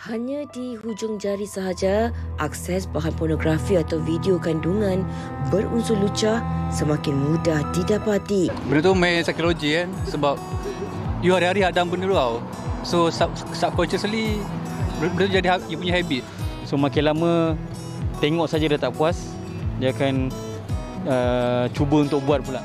Hanya di hujung jari sahaja, akses bahan pornografi atau video kandungan berunsur lucah semakin mudah didapati. Benda tu main psikologi kan, sebab you hari-hari hadam benda tu tau. So subconsciously benda tu jadi you punya habit. So makin lama tengok saja dia tak puas, dia akan cuba untuk buat pula.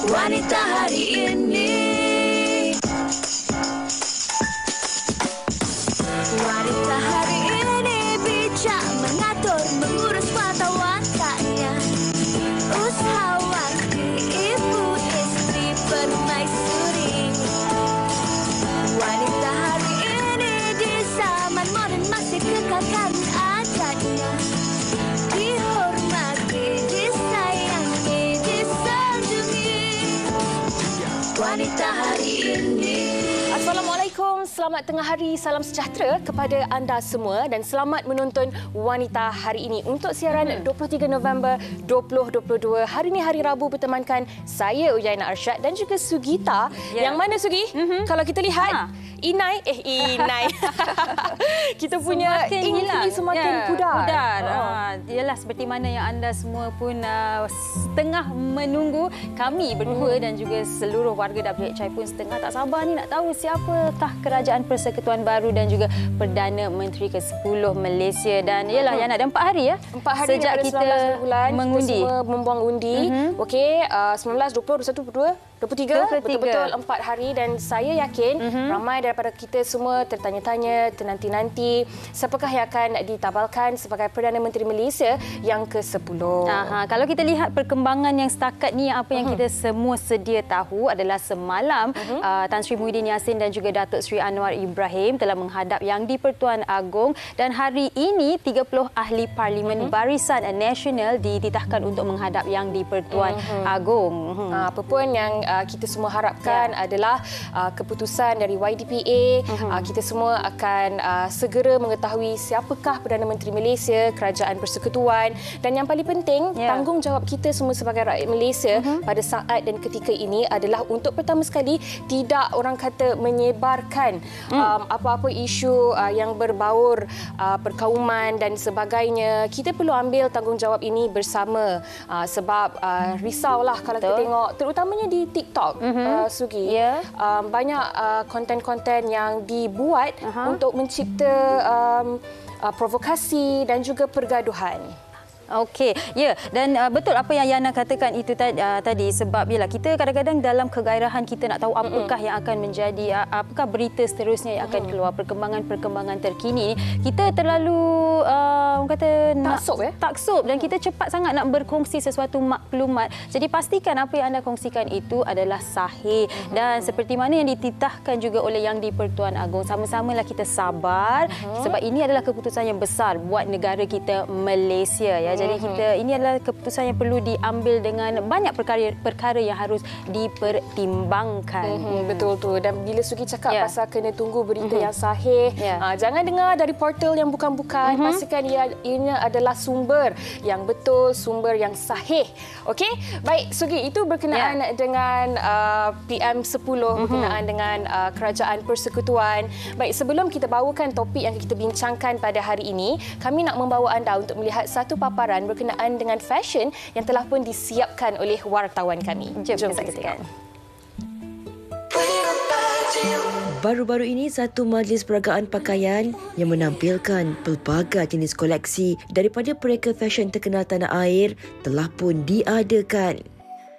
Wanita hari ini, wanita hari ini bijak mengatur, mengurus mata wataknya, usahawan, ibu, istri, permaisuri. Wanita hari ini di zaman modern masih kekalkan adatnya, dihormati, disayangi, disanjungi. Wanita hari ini. Assalamualaikum, selamat tengah hari, salam sejahtera kepada anda semua dan selamat menonton Wanita Hari Ini untuk siaran 23 November 2022. Hari ini hari Rabu bertemankan saya Uyaina Arsyad dan juga Sugita. Yang mana Sugi? Kalau kita lihat Inai. Kita punya ink ini semakin pudar. Ialah seperti mana yang anda semua pun setengah menunggu. Kami berdua dan juga seluruh warga WHI pun setengah tak sabar ni nak tahu siapakah Kerajaan Persekutuan Baru dan juga Perdana Menteri ke-10 Malaysia. Dan ialah yang ada 4 hari 4 hari sejak kita bulan mengundi. Kita semua membuang undi. Okey, 19, 20, 21, 22, betul-betul 4 hari dan saya yakin ramai daripada kita semua tertanya-tanya, ternanti-nanti siapakah yang akan ditabalkan sebagai Perdana Menteri Malaysia yang ke-10. Kalau kita lihat perkembangan yang setakat ni, apa yang kita semua sedia tahu adalah semalam Tan Sri Muhyiddin Yassin dan juga Datuk Seri Anwar Ibrahim telah menghadap Yang di-Pertuan Agong dan hari ini 30 ahli Parlimen Barisan Nasional dititahkan untuk menghadap Yang di-Pertuan Agong. Apa pun yang kita semua harapkan adalah keputusan dari YDPA. Kita semua akan segera mengetahui siapakah Perdana Menteri Malaysia, Kerajaan Persekutuan dan yang paling penting tanggungjawab kita semua sebagai rakyat Malaysia pada saat dan ketika ini adalah untuk pertama sekali tidak orang kata menyebarkan apa-apa isu yang berbaur perkauman dan sebagainya. Kita perlu ambil tanggungjawab ini bersama sebab risaulah kalau kita tengok terutamanya di TikTok, Sugi. Banyak konten-konten yang dibuat untuk mencipta provokasi dan juga pergaduhan. Okey, dan betul apa yang Yana katakan itu tadi sebab yalah kita kadang-kadang dalam kegairahan kita nak tahu apakah yang akan menjadi apakah berita seterusnya yang akan keluar, perkembangan terkini. Kita terlalu taksub dan kita cepat sangat nak berkongsi sesuatu maklumat. Jadi pastikan apa yang anda kongsikan itu adalah sahih dan seperti mana yang dititahkan juga oleh Yang di-Pertuan Agong. Sama-samalah kita sabar sebab ini adalah keputusan yang besar buat negara kita Malaysia ya. Jadi ini adalah keputusan yang perlu diambil dengan banyak perkara yang harus dipertimbangkan. Betul tu. Dan bila Sugi cakap pasal kena tunggu berita yang sahih, jangan dengar dari portal yang bukan-bukan. Pastikan ini adalah sumber yang betul, sumber yang sahih. Okey? Baik, Sugi, itu berkenaan dengan PM10, berkenaan dengan Kerajaan Persekutuan. Baik, sebelum kita bawakan topik yang kita bincangkan pada hari ini, kami nak membawa anda untuk melihat satu paparan berkenaan dengan fashion yang telah pun disiapkan oleh wartawan kami. Jom kita tengok. Baru-baru ini satu majlis peragaan pakaian yang menampilkan pelbagai jenis koleksi daripada mereka fashion terkenal tanah air telah pun diadakan.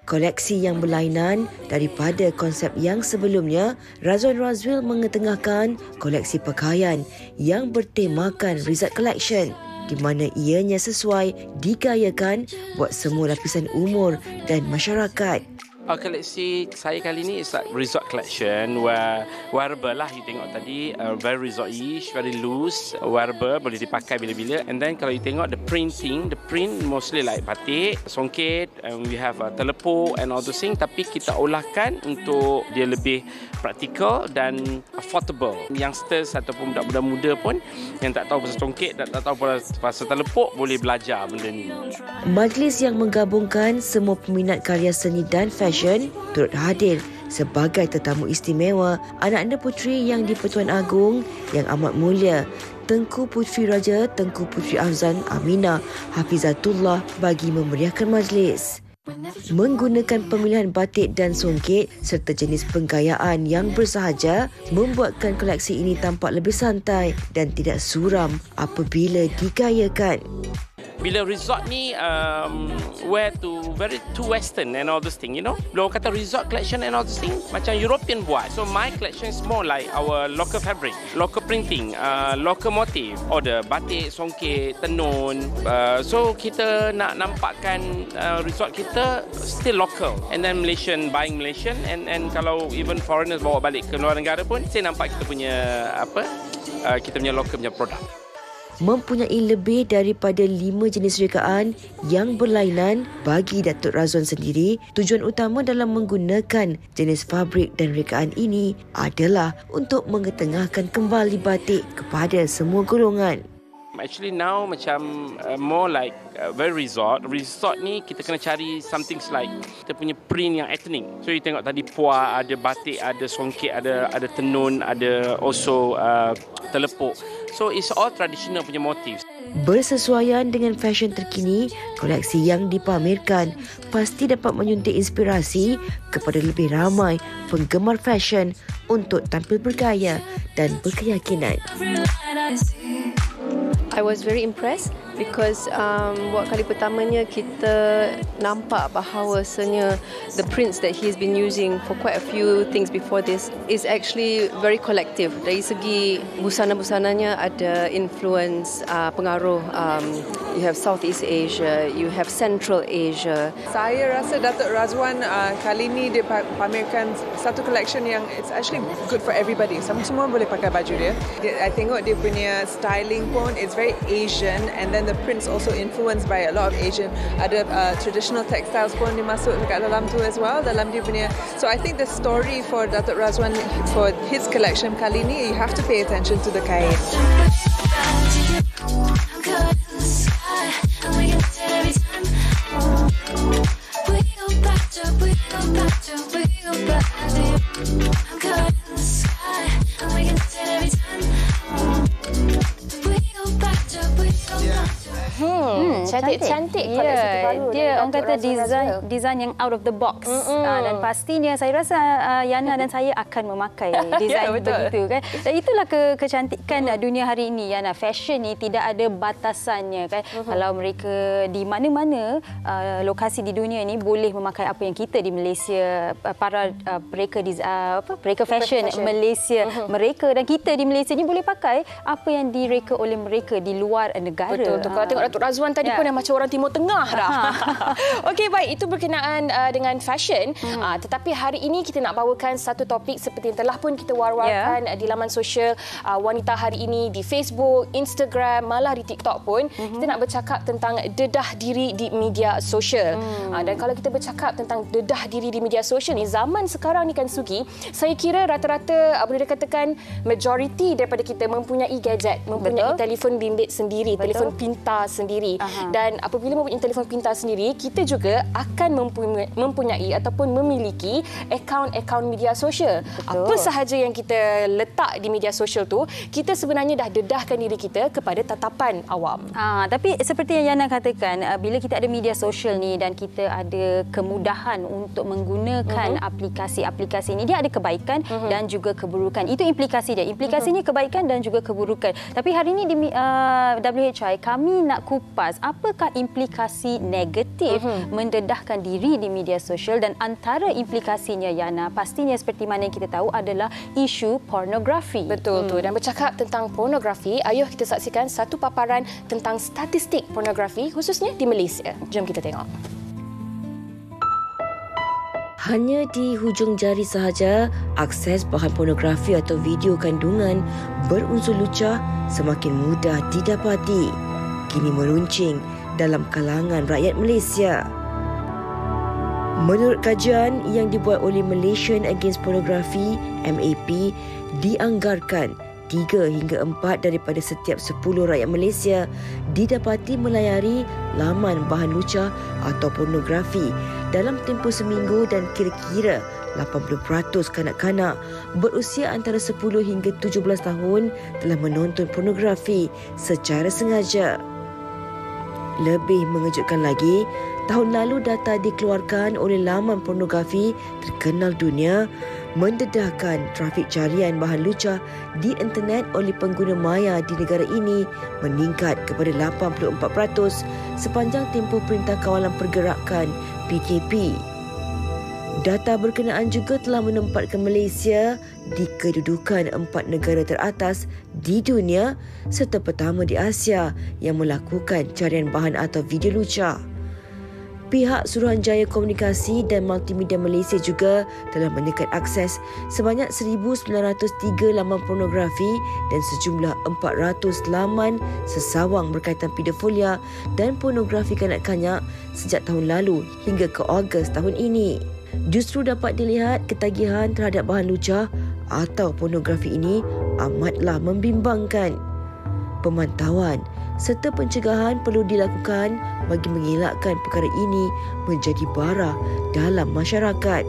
Koleksi yang berlainan daripada konsep yang sebelumnya, Razwan Razwil mengetengahkan koleksi pakaian yang bertemakan Rizat Collection di mana ianya sesuai digayakan buat semua lapisan umur dan masyarakat. Koleksi saya kali ni is like resort collection where wearable lah, you tengok tadi, very resort-ish, very loose, wearable, boleh dipakai bila-bila. And then kalau you tengok the print mostly like batik, songket, and we have teleport and all those things, tapi kita olahkan untuk dia lebih praktikal dan affordable. Youngsters ataupun budak-budak muda pun yang tak tahu pasal songket, tak tahu pasal teleport, boleh belajar benda ni. Majlis yang menggabungkan semua peminat karya seni dan fashion turut hadir sebagai tetamu istimewa anak-anak puteri yang di-Pertuan Agong yang amat mulia, Tengku Puteri Raja Tengku Puteri Afzan Aminah Hafizatullah bagi memeriahkan majlis. Menggunakan pemilihan batik dan songket serta jenis penggayaan yang bersahaja membuatkan koleksi ini tampak lebih santai dan tidak suram apabila digayakan. Bila resort ni wear to very too western and all this thing, you know. Bila orang kata resort collection and all this thing, macam European buat. So my collection is more like our local fabric, local printing, local motif, order batik, songket, tenun. So kita nak nampakkan resort kita still local. And then Malaysian, buying Malaysian, and kalau even foreigners bawa balik ke luar negara pun, saya nampak kita punya kita punya local punya produk. Mempunyai lebih daripada 5 jenis rekaan yang berlainan bagi Datuk Razwan sendiri, tujuan utama dalam menggunakan jenis fabrik dan rekaan ini adalah untuk mengetengahkan kembali batik kepada semua golongan. Actually now macam more like very resort. Resort ni kita kena cari something like kita punya print yang ethnic. So you tengok tadi puah, ada batik, ada songket, ada tenun, ada also teleport. So it's all traditional punya motif. Bersesuaian dengan fashion terkini, koleksi yang dipamerkan pasti dapat menyuntik inspirasi kepada lebih ramai penggemar fashion untuk tampil bergaya dan berkeyakinan. I was very impressed because buat kali pertamanya kita nampak bahawasanya the prints that he's been using for quite a few things before this is actually very collective. Dari segi busana-busananya ada influence, pengaruh. You have Southeast Asia, you have Central Asia. Saya rasa Datuk Razwan kali ni dia pamerkan satu collection yang it's actually good for everybody. Semua boleh pakai baju dia. I tengok dia punya styling pun it's very Asian, and then the prints also influenced by a lot of Asian. Ada traditional textiles pun dimasuk dekat dalam tu as well, dalam dia punya. So I think the story for Datuk Razwan for his collection kali ni, you have to pay attention to the kain. Cantik koleksi terbaru. Dia orang kata design yang out of the box. Dan pastinya saya rasa Yana dan saya akan memakai design begitu kan. Dan itulah kecantikan dunia hari ini, Yana. Fashion ni tidak ada batasannya kan. Kalau mereka di mana-mana lokasi di dunia ni boleh memakai apa yang kita di Malaysia, para mereka fashion Malaysia mereka dan kita di Malaysia ni boleh pakai apa yang direka oleh mereka di luar negara. Betul. Kalau tengok Datuk Razwan tadi pun macam orang Timur Tengah dah. Okey, baik, itu berkenaan dengan fashion. Tetapi hari ini kita nak bawakan satu topik seperti yang telah pun kita war-warkan di laman sosial wanita hari ini, di Facebook, Instagram, malah di TikTok pun. Kita nak bercakap tentang dedah diri di media sosial. Dan kalau kita bercakap tentang dedah diri di media sosial ni, zaman sekarang ni kan Sugi, saya kira rata-rata boleh dikatakan majoriti daripada kita mempunyai gadget, mempunyai telefon bimbit sendiri, telefon pintar sendiri. Dan apabila mempunyai telefon pintar sendiri, kita juga akan mempunyai ataupun memiliki akaun-akaun media sosial. Apa sahaja yang kita letak di media sosial tu, kita sebenarnya dah dedahkan diri kita kepada tatapan awam. Tapi seperti yang Yana katakan, bila kita ada media sosial ni dan kita ada kemudahan untuk menggunakan aplikasi-aplikasi ini, dia ada kebaikan dan juga keburukan. Itu implikasi dia. Implikasinya kebaikan dan juga keburukan. Tapi hari ini di WHI kami nak kupas apakah implikasi negatif mendedahkan diri di media sosial, dan antara implikasinya, Yana, pastinya seperti mana yang kita tahu adalah isu pornografi. Betul tu. Dan bercakap tentang pornografi, ayuh kita saksikan satu paparan tentang statistik pornografi khususnya di Malaysia. Jom kita tengok. Hanya di hujung jari sahaja, akses bahan pornografi atau video kandungan berunsur lucah semakin mudah didapati. Kini meruncing dalam kalangan rakyat Malaysia. Menurut kajian yang dibuat oleh Malaysian Against Pornography (MAP), dianggarkan 3 hingga 4 daripada setiap 10 rakyat Malaysia didapati melayari laman bahan lucah atau pornografi dalam tempoh seminggu dan kira-kira 80% kanak-kanak berusia antara 10 hingga 17 tahun telah menonton pornografi secara sengaja. Lebih mengejutkan lagi, tahun lalu data dikeluarkan oleh laman pornografi terkenal dunia mendedahkan trafik carian bahan lucah di internet oleh pengguna maya di negara ini meningkat kepada 84% sepanjang tempoh Perintah Kawalan Pergerakan PKP. Data berkenaan juga telah menempatkan Malaysia di kedudukan 4 negara teratas di dunia serta pertama di Asia yang melakukan carian bahan atau video lucah. Pihak Suruhanjaya Komunikasi dan Multimedia Malaysia juga telah menyekat akses sebanyak 1,903 laman pornografi dan sejumlah 400 laman sesawang berkaitan pedofilia dan pornografi kanak-kanak sejak tahun lalu hingga ke Ogos tahun ini. Justru dapat dilihat ketagihan terhadap bahan lucah atau pornografi ini amatlah membimbangkan. Pemantauan serta pencegahan perlu dilakukan bagi mengelakkan perkara ini menjadi bara dalam masyarakat.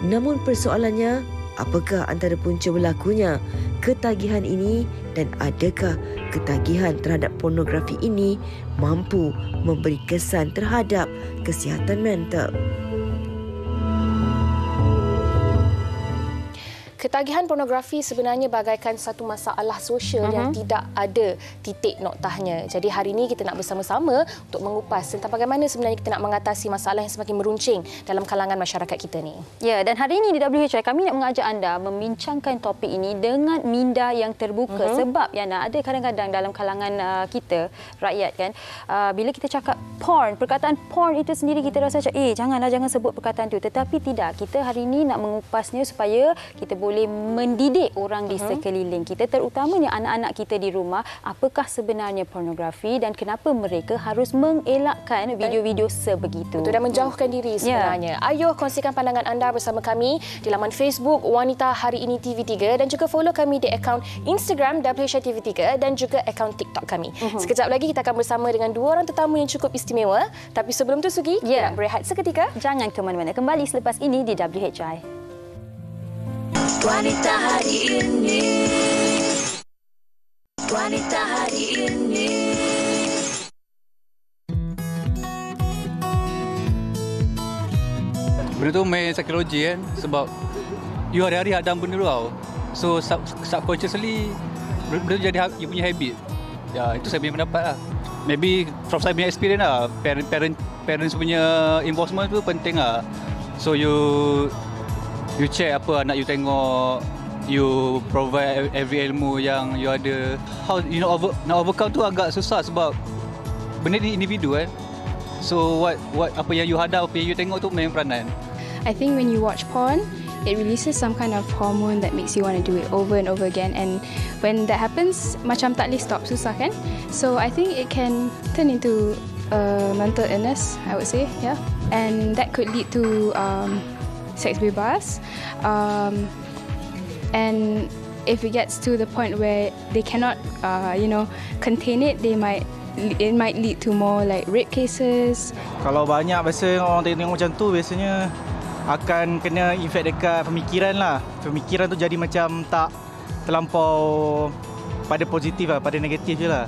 Namun persoalannya, apakah antara punca berlakunya ketagihan ini dan adakah ketagihan terhadap pornografi ini mampu memberi kesan terhadap kesihatan mental? Ketagihan pornografi sebenarnya bagaikan satu masalah sosial yang tidak ada titik noktahnya. Jadi hari ini kita nak bersama-sama untuk mengupas tentang bagaimana sebenarnya kita nak mengatasi masalah yang semakin meruncing dalam kalangan masyarakat kita ni. Ya, dan hari ini di WHI kami nak mengajak anda membincangkan topik ini dengan minda yang terbuka. Sebab Yana, ada kadang-kadang dalam kalangan kita, rakyat kan, bila kita cakap porn, perkataan porn itu sendiri kita rasa macam jangan sebut perkataan itu. Tetapi tidak, kita hari ini nak mengupasnya supaya kita boleh mendidik orang di sekeliling kita, terutamanya anak-anak kita di rumah, apakah sebenarnya pornografi dan kenapa mereka harus mengelakkan video-video sebegitu. Betul, dan menjauhkan diri sebenarnya. Ayuh kongsikan pandangan anda bersama kami di laman Facebook Wanita Hari Ini TV3 dan juga follow kami di akaun Instagram WHI TV3 dan juga akaun TikTok kami. Sekejap lagi kita akan bersama dengan 2 orang tetamu yang cukup istimewa. Tapi sebelum itu Sugi, kita nak berehat seketika. Jangan ke mana-mana, kembali selepas ini di WHI. Wanita Hari Ini, Wanita Hari Ini. Benda tu main psikologi kan, sebab you hari-hari hadam benda tu tau. So subconsciously benda tu jadi you punya habit. Ya, itu saya punya pendapat lah. Maybe from saya punya experience lah, parents punya involvement tu penting lah. So you check apa anak you tengok, you provide every ilmu yang you ada. How you know nak overcome tu agak susah sebab benda ni individu kan. So what apa yang you hadap, apa yang you tengok tu main peranan. I think when you watch porn, it releases some kind of hormone that makes you want to do it over and over again, and when that happens macam tak boleh stop, susah kan. So I think it can turn into mental illness, I would say, yeah, and that could lead to seks bebas, and if it gets to the point where they cannot contain it, it might lead to more like rape cases. Kalau banyak biasa orang tengok macam tu, biasanya akan kena efek dekat pemikiran lah. Pemikiran tu jadi macam tak terlampau pada positif lah, pada negatif je lah.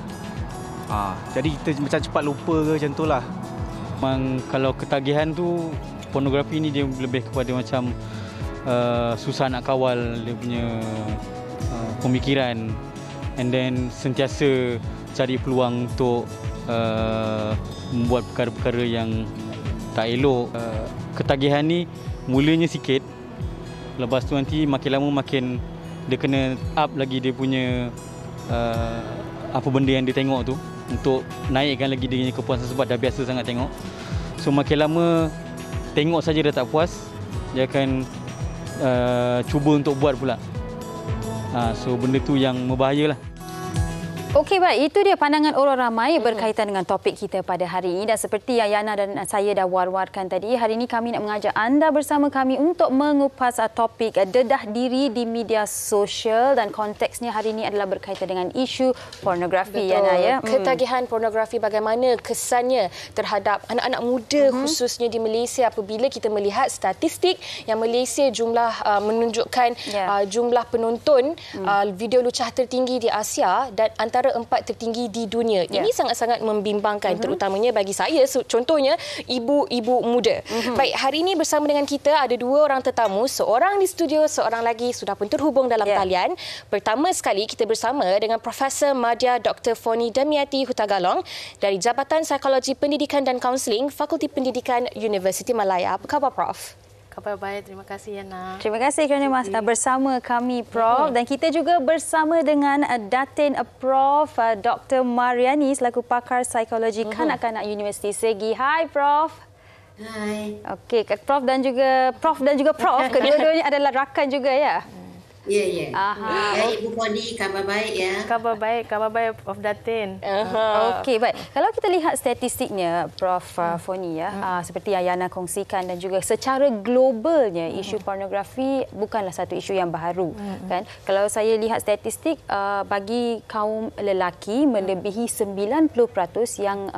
Jadi kita macam cepat lupa ke macam tu lah. Memang kalau ketagihan tu, pornografi ni dia lebih kepada macam susah nak kawal dia punya pemikiran, and then sentiasa cari peluang untuk membuat perkara-perkara yang tak elok. Ketagihan ni mulanya sikit, lepas tu nanti makin lama makin dia kena up lagi dia punya apa benda yang dia tengok tu untuk naikkan lagi dia punya kepuasan sebab dah biasa sangat tengok. So makin lama tengok saja dah tak puas, dia akan cuba untuk buat pula. So benda tu yang membahayalah. Okey, baik. Itu dia pandangan orang ramai berkaitan dengan topik kita pada hari ini. Dan seperti yang Yana dan saya dah war-warkan tadi, hari ini kami nak mengajak anda bersama kami untuk mengupas topik dedah diri di media sosial, dan konteksnya hari ini adalah berkaitan dengan isu pornografi. Betul. Yana, ya. Ketagihan pornografi, bagaimana kesannya terhadap anak-anak muda khususnya di Malaysia apabila kita melihat statistik yang Malaysia menunjukkan jumlah penonton video lucah tertinggi di Asia dan antara 4 tertinggi di dunia. Ini sangat-sangat membimbangkan, terutamanya bagi saya, contohnya ibu-ibu muda. Baik, hari ini bersama dengan kita ada 2 orang tetamu, seorang di studio, seorang lagi sudah pun terhubung dalam talian. Pertama sekali kita bersama dengan Profesor Madya Dr. Foni Damiati Hutagalong dari Jabatan Psikologi Pendidikan dan Kaunseling, Fakulti Pendidikan Universiti Malaya. Apa khabar, Prof? Khabar baik, terima kasih Yana. Terima kasih kerana bersama kami, Prof. Dan kita juga bersama dengan Datin Prof. Dr. Mariani selaku pakar psikologi kanak-kanak Universiti Segi. Hai, Prof. Hai. Okey, Prof dan juga Prof. Kedua-duanya adalah rakan juga, ya? Ya, ya. Ya, Ibu Foni, khabar baik ya? Khabar baik Prof. Datin. Okey, baik. Kalau kita lihat statistiknya, Prof. Foni, ya, seperti yang Yana kongsikan dan juga secara globalnya, isu pornografi bukanlah satu isu yang baru. Kan? Kalau saya lihat statistik, bagi kaum lelaki melebihi 90% yang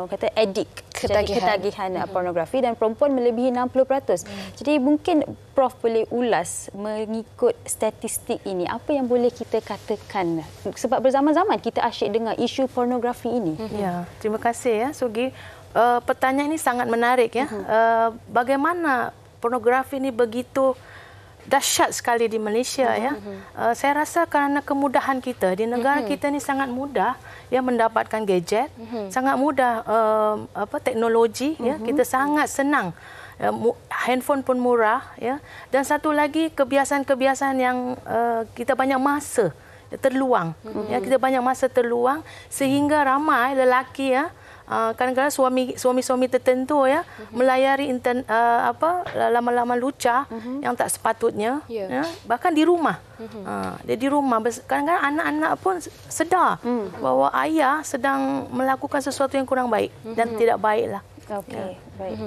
kata addict, ketagihan pornografi, dan perempuan melebihi 60%. Jadi mungkin Prof boleh ulas mengikut statistik ini, apa yang boleh kita katakan? Sebab berzaman-zaman kita asyik dengar isu pornografi ini. Ya, terima kasih ya Sugi. Pertanyaan ini sangat menarik ya. Bagaimana pornografi ini begitu dahsyat sekali di Malaysia ya. Saya rasa kerana kemudahan kita di negara kita ni sangat mudah ya mendapatkan gadget, sangat mudah teknologi ya, kita sangat senang. Handphone pun murah ya, dan satu lagi kebiasaan-kebiasaan yang kita banyak masa terluang ya, kita banyak masa terluang sehingga ramai lelaki ya, kadang-kadang suami-suami tertentu ya melayari laman-laman lucah yang tak sepatutnya ya, bahkan di rumah. Dia di rumah, kadang-kadang anak-anak pun sedar bahawa ayah sedang melakukan sesuatu yang kurang baik dan tidak baiklah. Okey, baik.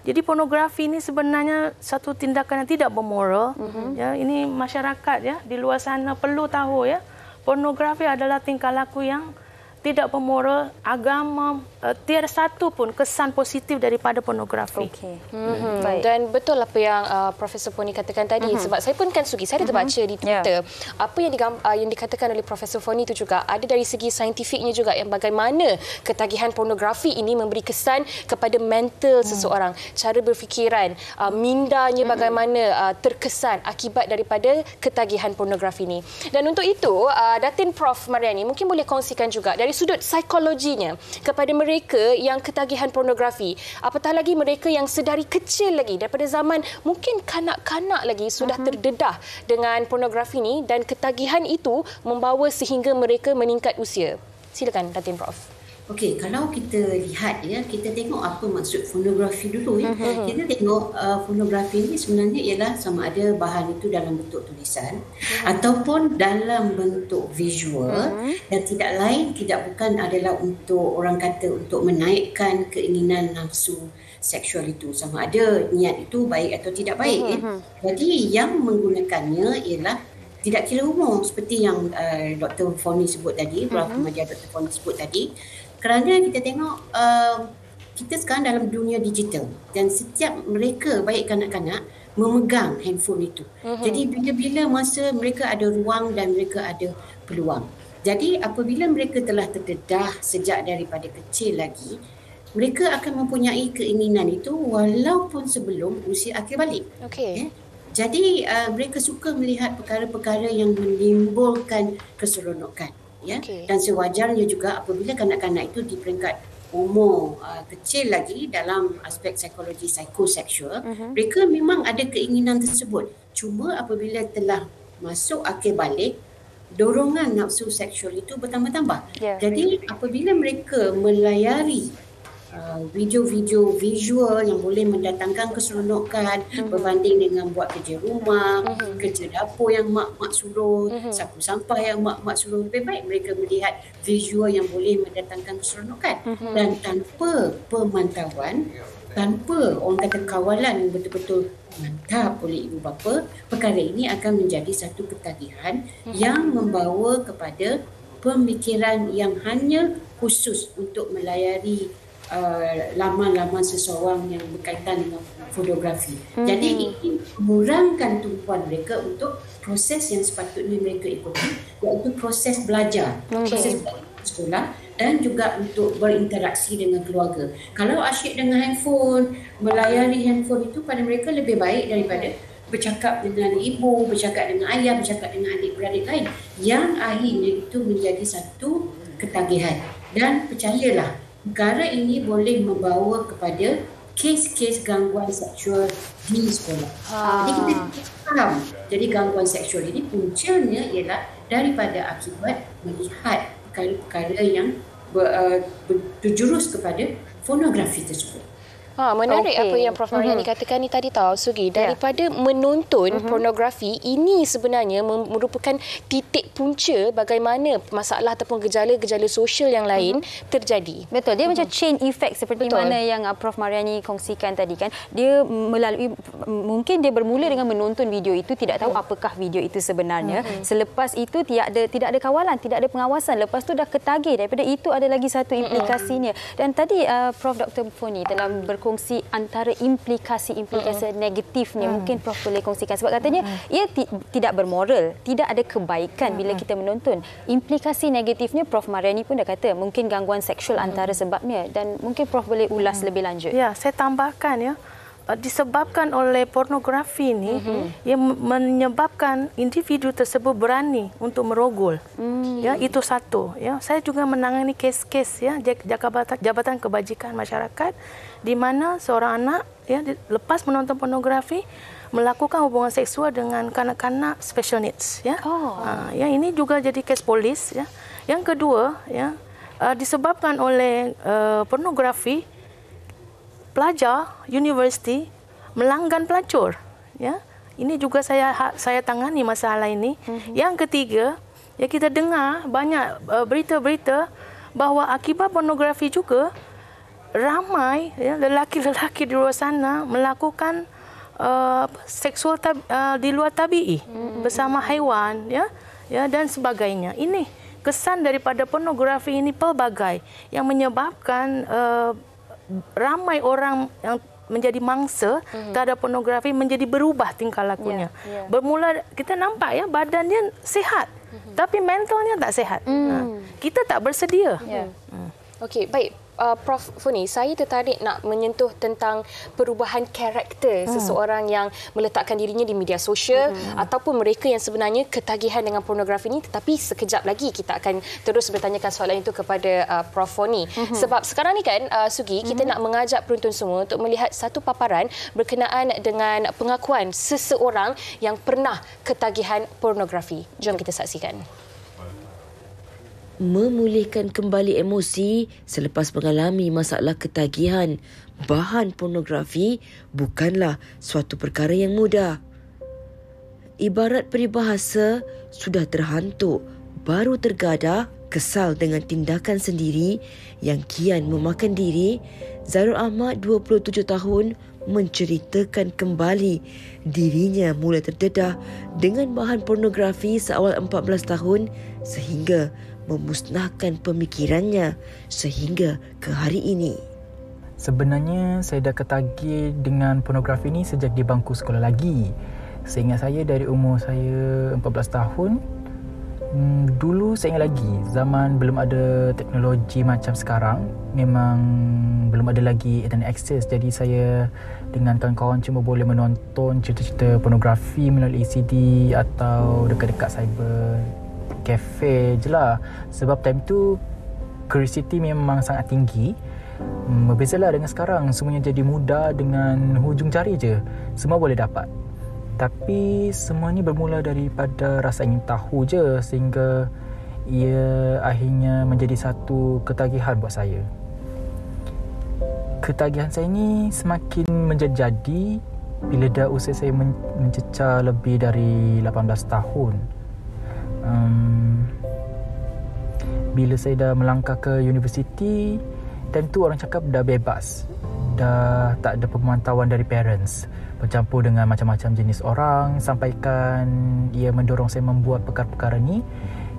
Jadi pornografi ini sebenarnya satu tindakan yang tidak bermoral. Ya, ini masyarakat ya di luar sana perlu tahu ya, pornografi adalah tingkah laku yang tidak bermoral. Agama tiada satu pun kesan positif daripada pornografi. Baik. Dan betul apa yang Profesor Foni katakan tadi, sebab saya pun kan Sugi, saya ada terbaca di Twitter apa yang dikatakan oleh Profesor Foni itu juga ada dari segi saintifiknya juga, yang bagaimana ketagihan pornografi ini memberi kesan kepada mental seseorang, cara berfikiran, mindanya bagaimana terkesan akibat daripada ketagihan pornografi ini. Dan untuk itu Datin Prof Mariani mungkin boleh kongsikan juga dari sudut psikologinya kepada mereka yang ketagihan pornografi, apatah lagi mereka yang sedari kecil lagi, daripada zaman mungkin kanak-kanak lagi sudah terdedah dengan pornografi ini, dan ketagihan itu membawa sehingga mereka meningkat usia. Silakan Datin Prof. Okey, kalau kita lihat ya, kita tengok apa maksud pornografi dulu ya. Kita tengok pornografi ini sebenarnya ialah sama ada bahan itu dalam bentuk tulisan ataupun dalam bentuk visual, dan tidak bukan adalah untuk orang kata untuk menaikkan keinginan nafsu seksual itu, sama ada niat itu baik atau tidak baik ya. Jadi yang menggunakannya ialah tidak kira umur, seperti yang Dr. Foni sebut tadi, Prof. Madya Dr. Foni sebut tadi. Kerana kita tengok kita sekarang dalam dunia digital, dan setiap mereka baik kanak-kanak memegang handphone itu. Jadi bila-bila masa mereka ada ruang dan mereka ada peluang. Jadi apabila mereka telah terdedah sejak daripada kecil lagi, mereka akan mempunyai keinginan itu walaupun sebelum usia akhir balik. Okey. Jadi mereka suka melihat perkara-perkara yang menimbulkan keseronokan. Ya, dan sewajarnya juga apabila kanak-kanak itu di peringkat umur kecil lagi dalam aspek psikologi psikoseksual, mereka memang ada keinginan tersebut. Cuma apabila telah masuk akhir balik, dorongan nafsu seksual itu bertambah-tambah. Jadi apabila mereka melayari video-video visual yang boleh mendatangkan keseronokan berbanding dengan buat kerja rumah, kerja dapur yang mak-mak suruh, sapu sampah yang mak-mak suruh. Lebih baik mereka melihat visual yang boleh mendatangkan keseronokan dan tanpa pemantauan, tanpa orang kata kawalan yang betul-betul mantap oleh ibu bapa, perkara ini akan menjadi satu ketagihan yang membawa kepada pemikiran yang hanya khusus untuk melayari laman-laman seseorang yang berkaitan dengan fotografi. Jadi ini mengurangkan tumpuan mereka untuk proses yang sepatutnya mereka ikuti, iaitu proses belajar, proses belajar sekolah dan juga untuk berinteraksi dengan keluarga. Kalau asyik dengan handphone, melayari handphone itu pada mereka lebih baik daripada bercakap dengan ibu, bercakap dengan ayah, bercakap dengan adik-beradik lain, yang akhirnya itu menjadi satu ketagihan. Dan percayalah, perkara ini boleh membawa kepada kes-kes gangguan seksual di sekolah. Jadi kita faham, jadi gangguan seksual ini puncanya ialah daripada akibat melihat perkara-perkara yang berjurus kepada pornografi tersebut. Menarik apa yang Prof. Mariani katakan ni tadi tahu Sugi, daripada menonton pornografi ini sebenarnya merupakan titik punca bagaimana masalah ataupun gejala-gejala sosial yang lain terjadi. Betul, dia macam chain effect seperti mana yang Prof. Mariani kongsikan tadi kan. Dia melalui, mungkin dia bermula dengan menonton video itu, tidak tahu apakah video itu sebenarnya. Selepas itu tidak ada kawalan, tidak ada pengawasan. Lepas tu dah ketagih, daripada itu ada lagi satu implikasinya. Dan tadi Prof. Dr. Foni dalam berkongsi antara implikasi-implikasi negatifnya, mungkin Prof boleh kongsikan, sebab katanya ia tidak bermoral, tidak ada kebaikan bila kita menonton. Implikasi negatifnya Prof Mariani pun dah kata mungkin gangguan seksual antara sebabnya, dan mungkin Prof boleh ulas lebih lanjut. Ya, saya tambahkan ya, disebabkan oleh pornografi ini yang menyebabkan individu tersebut berani untuk merogol. Ya, itu satu. Ya, saya juga menangani kes-kes ya Jabatan Kebajikan Masyarakat di mana seorang anak ya lepas menonton pornografi melakukan hubungan seksual dengan kanak-kanak special needs ya. Ya, ini juga jadi kes polis ya. Yang kedua ya, disebabkan oleh pornografi, pelajar universiti melanggan pelacur ya. Ini juga saya tangani masalah ini. Yang ketiga, ya kita dengar banyak berita-berita bahawa akibat pornografi juga ramai ya lelaki-lelaki di luar sana melakukan seksual di luar tabii bersama haiwan ya dan sebagainya. Ini kesan daripada pornografi ini pelbagai yang menyebabkan ramai orang yang menjadi mangsa terhadap pornografi menjadi berubah tingkah lakunya. Bermula kita nampak ya badannya sihat tapi mentalnya tak sihat. Kita tak bersedia. Okey, baik. Prof Foni, saya tertarik nak menyentuh tentang perubahan karakter seseorang yang meletakkan dirinya di media sosial ataupun mereka yang sebenarnya ketagihan dengan pornografi ini, tetapi sekejap lagi kita akan terus bertanyakan soalan itu kepada Prof Foni. Sebab sekarang ni kan Sugi, kita nak mengajak penonton semua untuk melihat satu paparan berkenaan dengan pengakuan seseorang yang pernah ketagihan pornografi. Jom kita saksikan. Memulihkan kembali emosi selepas mengalami masalah ketagihan bahan pornografi bukanlah suatu perkara yang mudah. Ibarat peribahasa, sudah terhantuk, baru tergadah, kesal dengan tindakan sendiri yang kian memakan diri, Zairul Ahmad, 27 tahun, menceritakan kembali dirinya mula terdedah dengan bahan pornografi seawal 14 tahun sehingga memusnahkan pemikirannya sehingga ke hari ini. Sebenarnya saya dah ketagih dengan pornografi ni sejak di bangku sekolah lagi. Seingat saya dari umur saya 14 tahun, dulu saya ingat lagi zaman belum ada teknologi macam sekarang, memang belum ada lagi internet access, jadi saya dengan kawan-kawan cuma boleh menonton cerita-cerita pornografi melalui CD atau dekat-dekat cyber cafe je lah. Sebab time tu curiosity memang sangat tinggi. Berbezalah dengan sekarang, semuanya jadi mudah, dengan hujung jari je semua boleh dapat. Tapi semua ni bermula daripada rasa ingin tahu je, sehingga ia akhirnya menjadi satu ketagihan buat saya. ketagihan saya ni semakin menjadi bila dah usia saya mencecah lebih dari 18 tahun. Bila saya dah melangkah ke universiti, time tu orang cakap dah bebas, dah tak ada pemantauan dari parents, bercampur dengan macam-macam jenis orang, sampaikan ia mendorong saya membuat perkara-perkara ni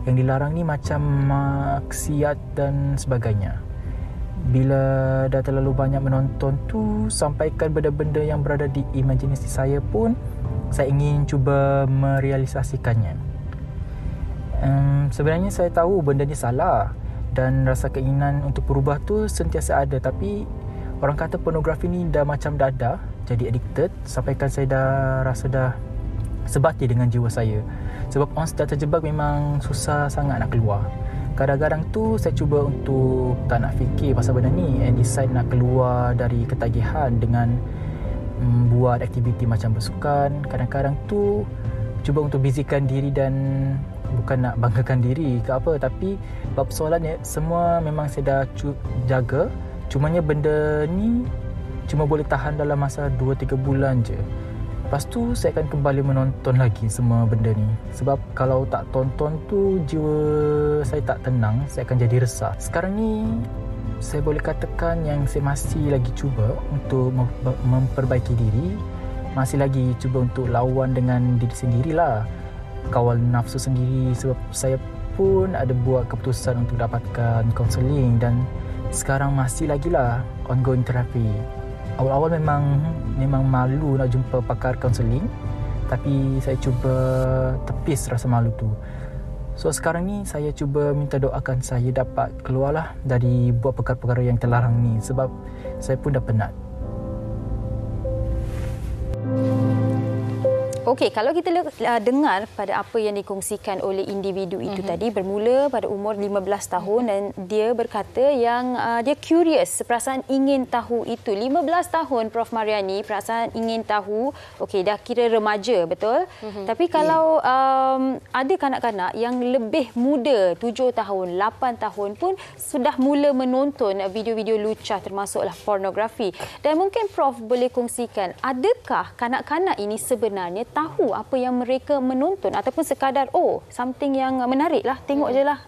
yang dilarang ni, macam maksiat dan sebagainya. Bila dah terlalu banyak menonton tu, sampaikan benda-benda yang berada di imajinasi saya pun saya ingin cuba merealisasikannya. Sebenarnya saya tahu benda ni salah dan rasa keinginan untuk berubah tu sentiasa ada, tapi orang kata pornografi ni dah macam dadah, jadi addicted, sampaikan saya dah rasa dah sebati dengan jiwa saya. Sebab once dah terjebak memang susah sangat nak keluar. Kadang-kadang tu saya cuba untuk tak nak fikir pasal benda ni and decide nak keluar dari ketagihan dengan buat aktiviti macam bersukan. Kadang-kadang tu cuba untuk busykan diri, dan bukan nak banggakan diri ke apa, tapi bab soalannya semua memang saya dah jaga. Cumanya benda ni cuma boleh tahan dalam masa 2-3 bulan je. Lepas tu saya akan kembali menonton lagi semua benda ni. Sebab kalau tak tonton tu jiwa saya tak tenang, saya akan jadi resah. Sekarang ni saya boleh katakan yang saya masih lagi cuba untuk memperbaiki diri, masih lagi cuba untuk lawan dengan diri sendirilah, kawal nafsu sendiri. Sebab saya pun ada buat keputusan untuk dapatkan kaunseling dan sekarang masih lagi lah ongoing terapi. Awal-awal memang malu nak jumpa pakar kaunseling, tapi saya cuba tepis rasa malu tu. So sekarang ni saya cuba minta doakan saya dapat keluarlah dari buat perkara-perkara yang terlarang ni, sebab saya pun dah penat. Okey, kalau kita dengar pada apa yang dikongsikan oleh individu itu tadi, bermula pada umur 15 tahun dan dia berkata yang dia curious, perasaan ingin tahu itu. 15 tahun Prof Mariani, perasaan ingin tahu, okey dah kira remaja, betul? Tapi kalau ada kanak-kanak yang lebih muda, 7 tahun, 8 tahun pun sudah mula menonton video-video lucah termasuklah pornografi. Dan mungkin Prof boleh kongsikan, adakah kanak-kanak ini sebenarnya tahu apa yang mereka menonton ataupun sekadar something yang menarik lah, tengok je lah.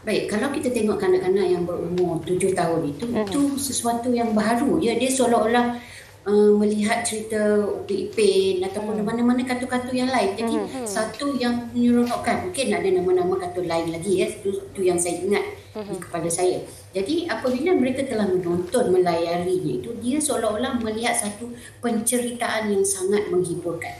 Baik, kalau kita tengok kanak-kanak yang berumur 7 tahun itu sesuatu yang baru. Ya, dia seolah-olah melihat cerita Upin Ipin ataupun mana-mana kartun-kartun yang lain. Jadi satu yang menyeronokkan, mungkin ada nama-nama kartun lain lagi ya, itu yang saya ingat di kepala saya. Jadi apabila mereka telah menonton, melayarinya itu, dia seolah-olah melihat satu penceritaan yang sangat menghiburkan.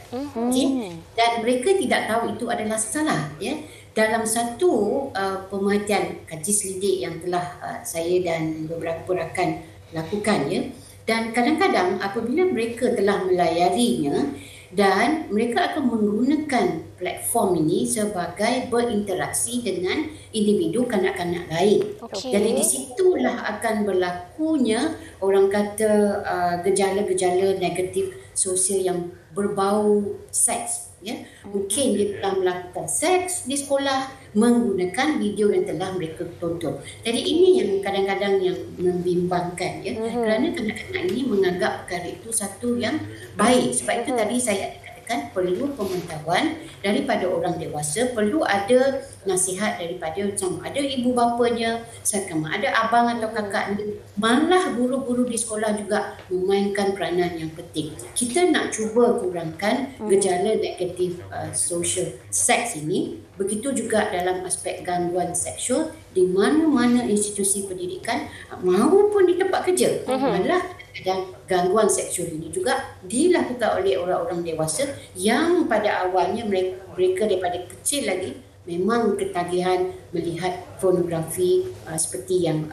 Okay? Dan mereka tidak tahu itu adalah salah. Ya? Dalam satu pemerhatian kaji selidik yang telah saya dan beberapa rakan lakukan, ya, dan kadang-kadang apabila mereka telah melayarinya dan mereka akan menggunakan platform ini sebagai berinteraksi dengan individu kanak-kanak lain. Jadi di situlah akan berlakunya orang kata gejala-gejala negatif sosial yang berbau seks. Ya, mungkin dia telah melakukan seks di sekolah menggunakan video yang telah mereka tonton. Jadi ini yang kadang-kadang yang membimbangkan, ya, kerana kanak-kanak ini menganggap perkara itu satu yang baik. Sebab itu tadi saya katakan perlu pemantauan daripada orang dewasa, perlu ada nasihat daripada sama ada ibu bapanya, sama ada abang atau kakaknya, malah guru-guru di sekolah juga memainkan peranan yang penting. Kita nak cuba kurangkan gejala negatif social seks ini. Begitu juga dalam aspek gangguan seksual di mana-mana institusi pendidikan maupun di tempat kerja. Malah dan gangguan seksual ini juga dilakukan oleh orang-orang dewasa yang pada awalnya mereka daripada kecil lagi memang ketagihan melihat pornografi seperti yang